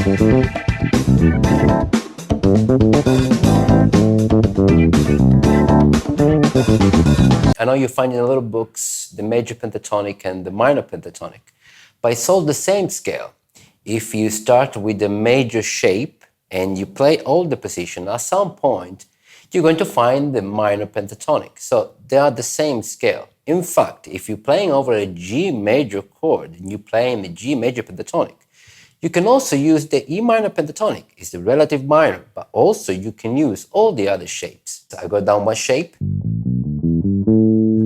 I know you find in the little books the major pentatonic and the minor pentatonic, but it's all the same scale. If you start with the major shape and you play all the positions, at some point you're going to find the minor pentatonic. So they are the same scale. In fact, if you're playing over a G major chord and you play in the G major pentatonic, you can also use the E minor pentatonic. It's the relative minor, but also you can use all the other shapes. So I go down one shape,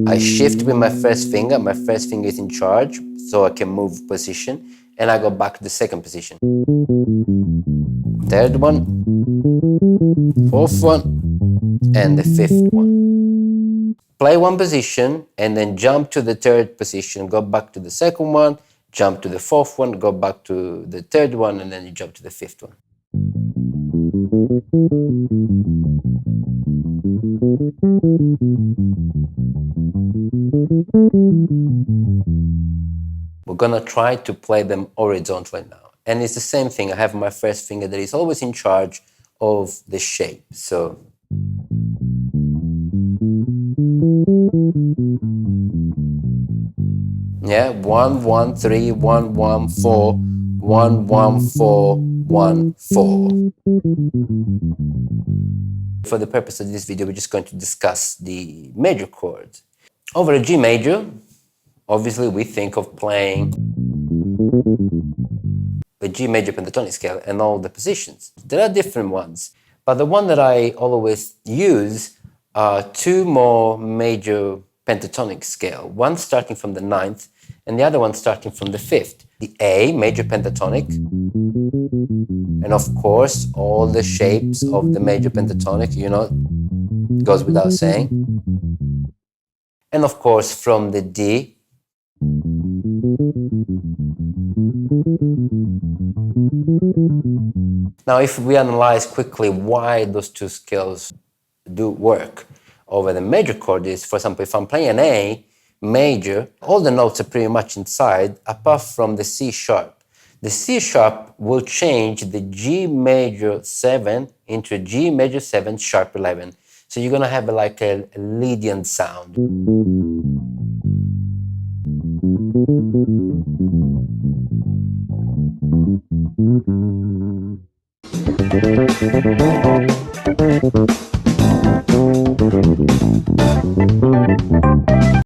I shift with my first finger is in charge, so I can move position, and I go back to the second position. Third one, fourth one, and the fifth one. Play one position and then jump to the third position, go back to the second one, jump to the fourth one, go back to the third one, and then you jump to the fifth one. We're gonna try to play them horizontally now. And it's the same thing. I have my first finger that is always in charge of the shape. So yeah, 1 1 3 1 1 4 1 1 4 1 4. For the purpose of this video, we're just going to discuss the major chords. Over a G major, obviously we think of playing the G major pentatonic scale and all the positions. There are different ones, but the one that I always use are two more major pentatonic scale, one starting from the 9th and the other one starting from the 5th. The A major pentatonic, and of course all the shapes of the major pentatonic, you know, goes without saying. And of course from the D, now if we analyze quickly why those two scales do work over the major chord is, for example, if I'm playing an A major, all the notes are pretty much inside apart from the C sharp. The C sharp will change the G major 7 into G major 7 sharp 11. So you're gonna have like a Lydian sound.